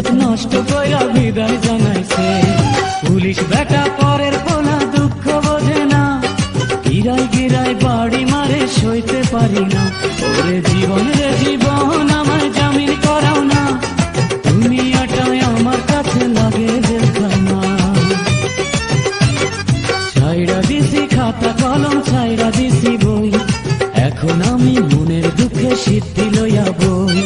ইজ্জত নষ্ট কইরা বিদায় জানাইছে। পুলিশ বেটা পরের পোলা দুঃখ বোঝে না, গিরাই গিরাই বাড়ি মারে সইতে পারি না। ওরে জীবন রে জীবন আমায় জামিন করাও না, দুনিয়াটাই আমার কাছে লাগে জেলখানা। ছাইড়া দিছি খাতা কলম, ছাইড়া দিছি বই, এখন আমি মনের দুঃখে সিদ্ধি লইয়া বই।